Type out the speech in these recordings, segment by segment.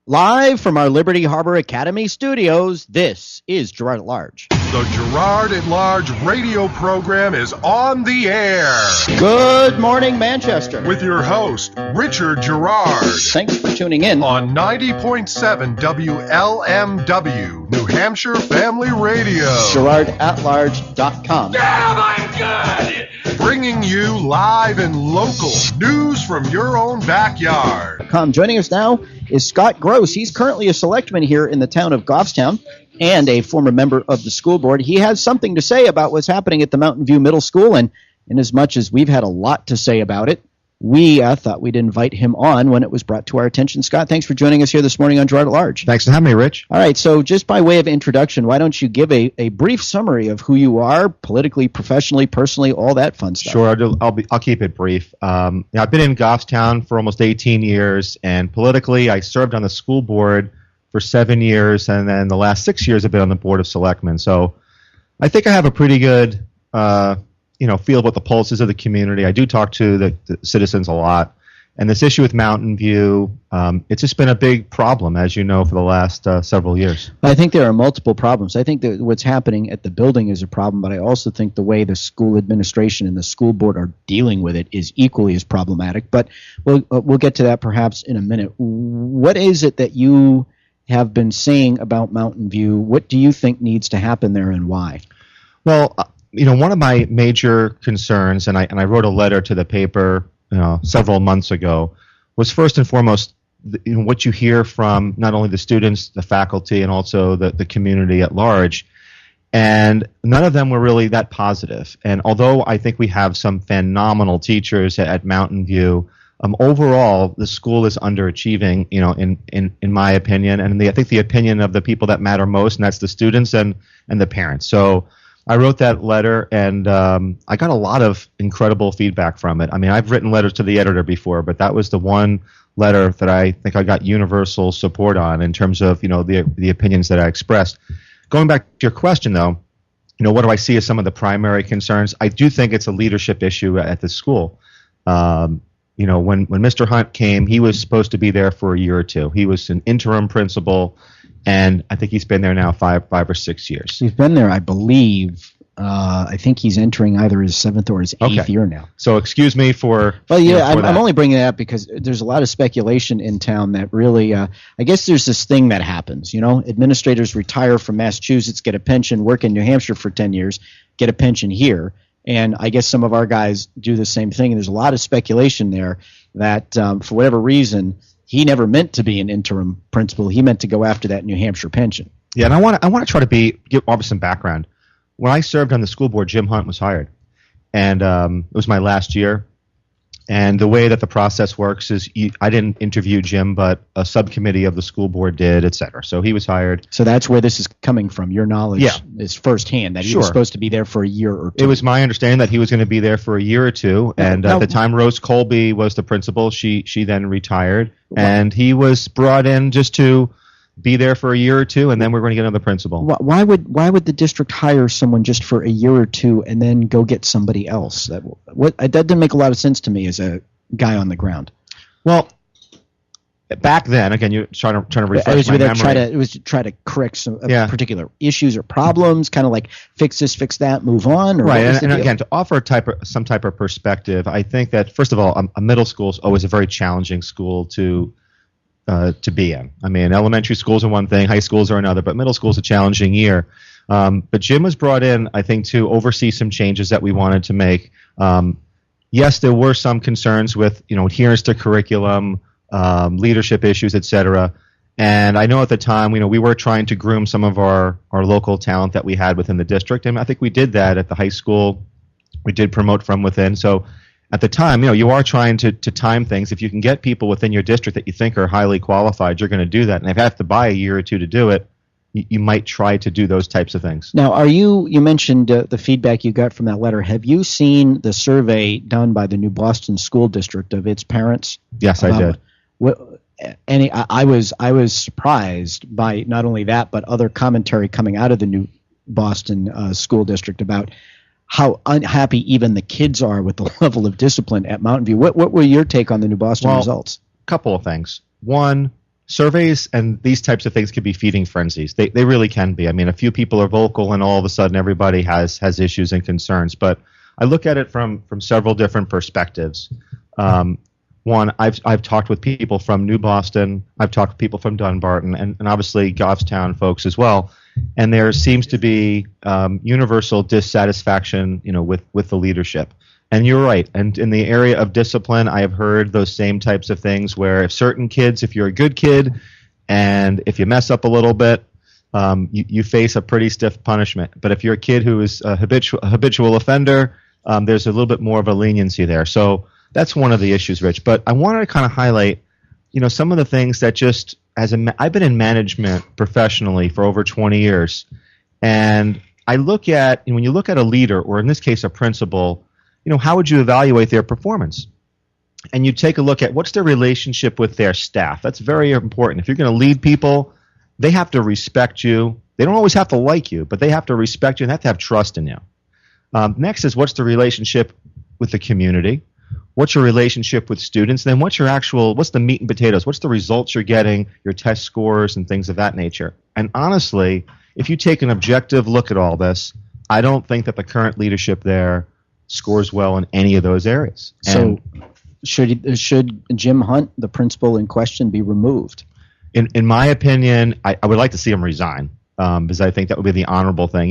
Live from our Liberty Harbor Academy studios, this is Girard at Large. The Girard at Large radio program is on the air. Good morning, Manchester. With your host, Richard Girard. Thanks for tuning in. On 90.7 WLMW, New Hampshire Family Radio. GirardAtLarge.com. Damn, I'm good! Bringing you live and local news from your own backyard. Joining us now is Scott Gross. He's currently a selectman here in the town of Goffstown and a former member of the school board. He has something to say about what's happening at the Mountain View Middle School, and in as much as we've had a lot to say about it, we thought we'd invite him on when it was brought to our attention. Scott, thanks for joining us here this morning on Girard at Large. Thanks for having me, Rich. All right, so just by way of introduction, why don't you give a brief summary of who you are, politically, professionally, personally, all that fun stuff. Sure, I'll keep it brief. I've been in Goffstown for almost 18 years, and politically, I served on the school board for 7 years, and then the last 6 years I've been on the Board of Selectmen. So I think I have a pretty good feel about the pulses of the community. I do talk to the citizens a lot. And this issue with Mountain View, it's just been a big problem, as you know, for the last several years. I think there are multiple problems. I think that what's happening at the building is a problem, but I also think the way the school administration and the school board are dealing with it is equally as problematic. But we'll get to that perhaps in a minute. What is it that you have been saying about Mountain View? What do you think needs to happen there, and why? Well, one of my major concerns, and I wrote a letter to the paper several months ago, was first and foremost what you hear from not only the students, the faculty, and also the community at large. And none of them were really that positive. And although I think we have some phenomenal teachers at Mountain View, overall the school is underachieving, in my opinion, and I think the opinion of the people that matter most, and that's the students and the parents. So I wrote that letter, and I got a lot of incredible feedback from it. I mean, I've written letters to the editor before, but that was the one letter that I think I got universal support on in terms of, the opinions that I expressed. Going back to your question, though, what do I see as some of the primary concerns? I do think it's a leadership issue at the school. When Mr. Hunt came, he was supposed to be there for a year or two. He was an interim principal, and I think he's been there now 5 or 6 years. He's been there, I believe. I think he's entering either his 7th or his 8th year now. So excuse me for. Well, yeah, I'm only bringing it up because there's a lot of speculation in town that really, I guess there's this thing that happens. Administrators retire from Massachusetts, get a pension, work in New Hampshire for 10 years, get a pension here. And I guess some of our guys do the same thing. And there's a lot of speculation there that for whatever reason, he never meant to be an interim principal. He meant to go after that New Hampshire pension. Yeah, and I want to try to give some background. When I served on the school board, Jim Hunt was hired, and it was my last year. And the way that the process works is I didn't interview Jim, but a subcommittee of the school board did, et cetera. So he was hired. So that's where this is coming from. Your knowledge is firsthand that he was supposed to be there for a year or two. It was my understanding that he was going to be there for a year or two. And at the time, Rose Colby was the principal. She then retired. And he was brought in just to be there for a year or two, and then we're going to get another principal. Why would the district hire someone just for a year or two and then go get somebody else? That didn't make a lot of sense to me as a guy on the ground. Well, back then, again, you're trying to refresh my memory. It was to try to correct some particular issues or problems, kind of like fix this, fix that, move on. Or right, and again, to offer some type of perspective, I think that, first of all, a middle school is always a very challenging school to be in. I mean, elementary schools are one thing, high schools are another, but middle school is a challenging year. But Jim was brought in, I think, to oversee some changes that we wanted to make. Yes, there were some concerns with, adherence to curriculum, leadership issues, et cetera. And I know at the time, we were trying to groom some of our local talent that we had within the district, and I think we did that at the high school. We did promote from within. So at the time, you are trying to time things. If you can get people within your district that you think are highly qualified, you're going to do that. And if you have to buy a year or two to do it, you might try to do those types of things. Now, you mentioned the feedback you got from that letter. Have you seen the survey done by the New Boston School District of its parents? Yes, I did. I was surprised by not only that, but other commentary coming out of the New Boston School District about how unhappy even the kids are with the level of discipline at Mountain View. What were your take on the New Boston results? A couple of things. One, surveys and these types of things can be feeding frenzies. They really can be. I mean, a few people are vocal and all of a sudden everybody has issues and concerns. But I look at it from several different perspectives. One, I've talked with people from New Boston. I've talked with people from Dunbarton and obviously Goffstown folks as well. And there seems to be universal dissatisfaction, with the leadership. And you're right. And in the area of discipline, I have heard those same types of things where if certain kids, if you're a good kid and if you mess up a little bit, you face a pretty stiff punishment. But if you're a kid who is a habitual offender, there's a little bit more of a leniency there. So that's one of the issues, Rich. But I wanted to kind of highlight, some of the things that just I've been in management professionally for over 20 years. And I look at, when you look at a leader, or in this case, a principal, how would you evaluate their performance? And you take a look at what's their relationship with their staff. That's very important. If you're going to lead people, they have to respect you. They don't always have to like you, but they have to respect you and have to have trust in you. Next is what's the relationship with the community? What's your relationship with students? Then what's the meat and potatoes? What's the results you're getting, your test scores and things of that nature? And honestly, if you take an objective look at all this, I don't think that the current leadership there scores well in any of those areas. So should Jim Hunt, the principal in question, be removed? In my opinion, I would like to see him resign because I think that would be the honorable thing.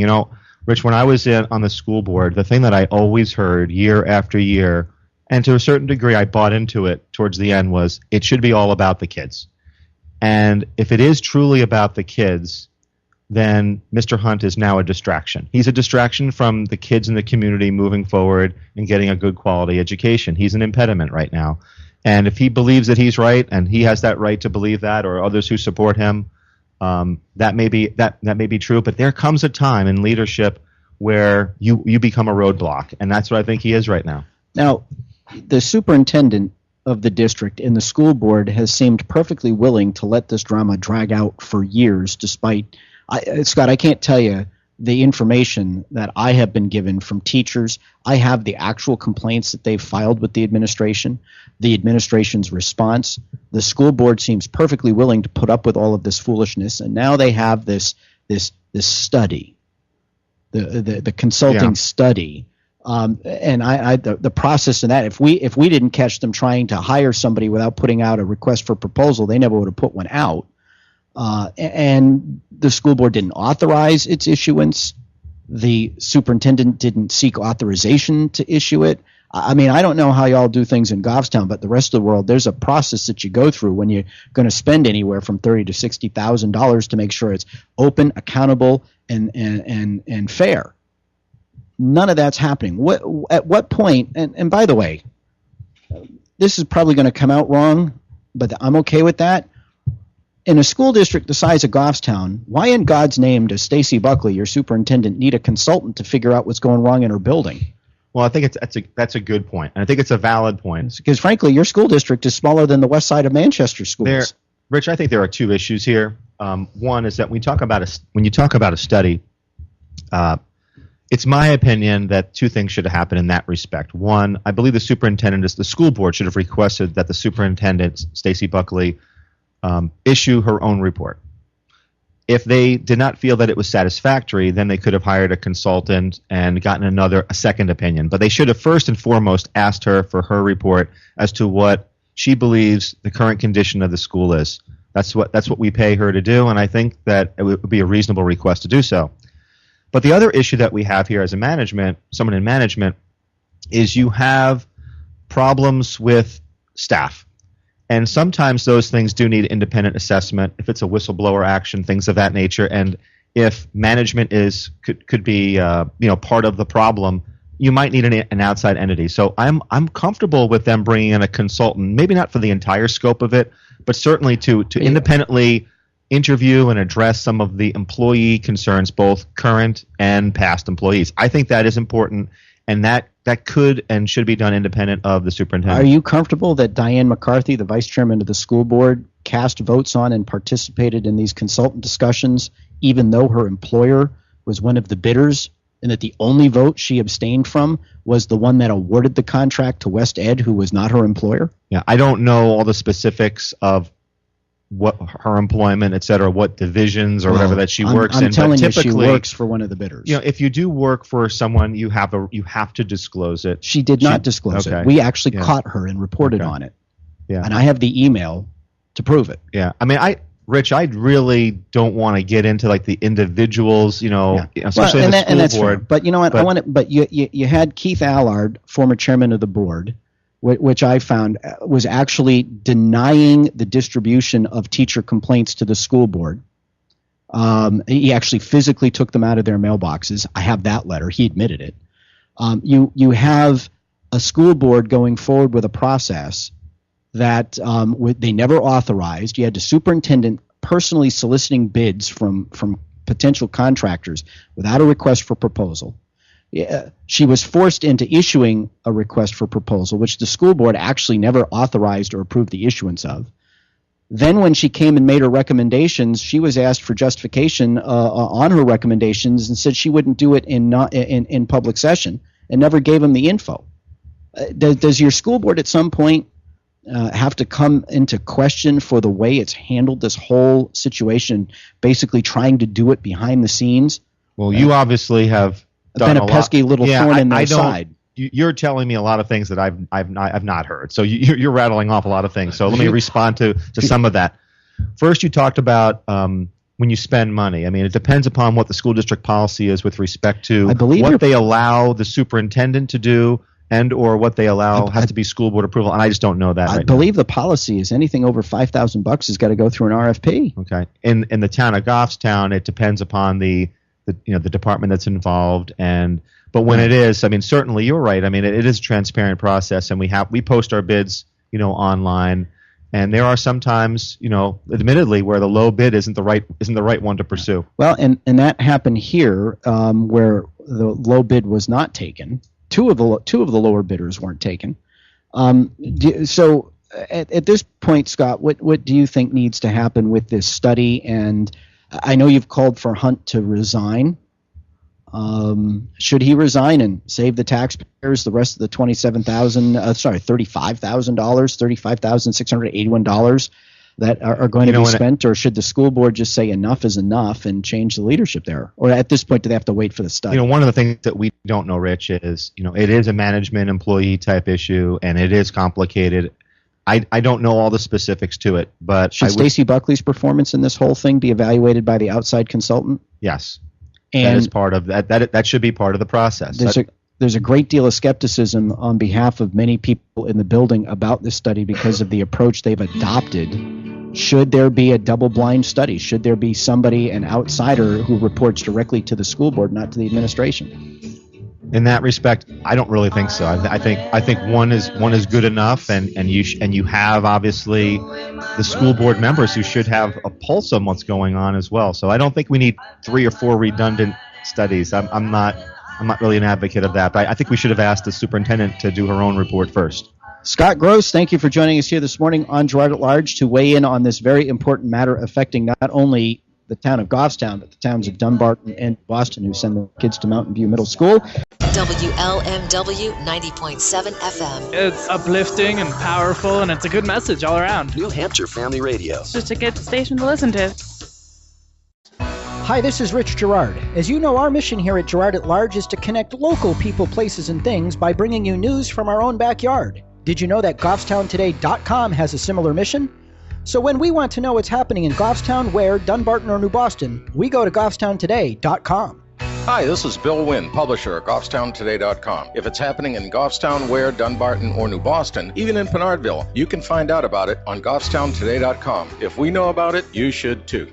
Rich, when I was on the school board, the thing that I always heard year after year, and to a certain degree I bought into it towards the end, was it should be all about the kids. And if it is truly about the kids, then Mr. Hunt is now a distraction. He's a distraction from the kids in the community moving forward and getting a good quality education. He's an impediment right now. And if he believes that he's right, and he has that right to believe that, or others who support him, that may be true. But there comes a time in leadership where you become a roadblock, and that's what I think he is right now. Now, the superintendent of the district and the school board has seemed perfectly willing to let this drama drag out for years, despite Scott, I can't tell you the information that I have been given from teachers. I have the actual complaints that they've filed with the administration's response. The school board seems perfectly willing to put up with all of this foolishness, and now they have this study, the consulting study. And the process in that, if we didn't catch them trying to hire somebody without putting out a request for proposal, they never would have put one out. And the school board didn't authorize its issuance. The superintendent didn't seek authorization to issue it. I mean, I don't know how y'all do things in Goffstown, but the rest of the world, there's a process that you go through when you're going to spend anywhere from $30,000 to $60,000 to make sure it's open, accountable, and fair. None of that's happening. At what point? And by the way, this is probably going to come out wrong, but I'm okay with that. In a school district the size of Goffstown, why in God's name does Stacy Buckley, your superintendent, need a consultant to figure out what's going wrong in her building? Well, I think that's a good point, and I think it's a valid point. Because frankly, your school district is smaller than the west side of Manchester schools. Rich, I think there are two issues here. One is that when you talk about a study, it's my opinion that two things should happen in that respect. One, I believe the school board should have requested that the superintendent, Stacy Buckley, issue her own report. If they did not feel that it was satisfactory, then they could have hired a consultant and gotten a second opinion. But they should have first and foremost asked her for her report as to what she believes the current condition of the school is. That's what we pay her to do, and I think that it would be a reasonable request to do so. But the other issue that we have here as someone in management, is you have problems with staff. And sometimes those things do need independent assessment. If it's a whistleblower action, things of that nature, and if management could be part of the problem, you might need an outside entity. So I'm comfortable with them bringing in a consultant, maybe not for the entire scope of it, but certainly to independently interview and address some of the employee concerns, both current and past employees. I think that is important, and that could and should be done independent of the superintendent. Are you comfortable that Diane McCarthy, the vice chairman of the school board, cast votes on and participated in these consultant discussions, even though her employer was one of the bidders, and that the only vote she abstained from was the one that awarded the contract to West Ed, who was not her employer? Yeah, I don't know all the specifics of what her employment, et cetera, what divisions or whatever that she works in. I'm telling but you, typically, she works for one of the bidders. If you do work for someone, you have to disclose it. She did not disclose it. We actually caught her and reported on it. Yeah. And I have the email to prove it. Yeah. I mean, Rich, I really don't want to get into like the individuals, especially in the school board. Fair. But you know what? You had Kieth Allard, former chairman of the board, which I found was actually denying the distribution of teacher complaints to the school board. He actually physically took them out of their mailboxes. I have that letter. He admitted it. You have a school board going forward with a process that they never authorized. You had the superintendent personally soliciting bids from potential contractors without a request for proposal. She was forced into issuing a request for proposal, which the school board actually never authorized or approved the issuance of. Then when she came and made her recommendations, she was asked for justification on her recommendations and said she wouldn't do it in public session and never gave them the info. Does your school board at some point have to come into question for the way it's handled this whole situation, basically trying to do it behind the scenes? Well, you obviously have done been a pesky little thorn in their side. You're telling me a lot of things that I've not heard. So you're rattling off a lot of things. So let me respond to some of that. First, you talked about when you spend money. I mean, it depends upon what the school district policy is with respect to what they allow the superintendent to do and or what they allow has to be school board approval. And I just don't know that. I believe the policy is anything over $5,000 has got to go through an RFP. Okay. In the town of Goffstown, it depends upon the department that's involved. But when it is, I mean, certainly you're right. I mean, it is a transparent process, and we post our bids, online, and there are sometimes, admittedly, where the low bid isn't the right one to pursue. Well, and that happened here, where the low bid was not taken. Two of the lower bidders weren't taken. So at this point, Scott, what do you think needs to happen with this study? And I know you've called for Hunt to resign. Should he resign and save the taxpayers the rest of the $35,681 that are going to be spent, or should the school board just say enough is enough and change the leadership there? Or at this point, do they have to wait for the study? One of the things that we don't know, Rich, is it is a management employee type issue, and it is complicated. I don't know all the specifics to it, but should Stacey Buckley's performance in this whole thing be evaluated by the outside consultant? Yes. And that is part of that. That should be part of the process. There's a great deal of skepticism on behalf of many people in the building about this study because of the approach they've adopted. Should there be a double-blind study? Should there be somebody, an outsider, who reports directly to the school board, not to the administration? In that respect, I don't really think so. I think one is good enough, and you have obviously the school board members who should have a pulse on what's going on as well. So I don't think we need 3 or 4 redundant studies. I'm not really an advocate of that, but I think we should have asked the superintendent to do her own report first. Scott Gross, thank you for joining us here this morning on Girard at Large to weigh in on this very important matter affecting not only the town of Goffstown, but the towns of Dunbarton and Boston who send their kids to Mountain View Middle School. WLMW 90.7 FM. It's uplifting and powerful, and it's a good message all around. New Hampshire Family Radio. It's just a good station to listen to. Hi, this is Rich Girard. As you know, our mission here at Girard at Large is to connect local people, places, and things by bringing you news from our own backyard. Did you know that GoffstownToday.com has a similar mission? So when we want to know what's happening in Goffstown, Ware, Dunbarton, or New Boston, we go to GoffstownToday.com. Hi, this is Bill Wynne, publisher at GoffstownToday.com. If it's happening in Goffstown, Ware, Dunbarton, or New Boston, even in Pinardville, you can find out about it on GoffstownToday.com. If we know about it, you should too.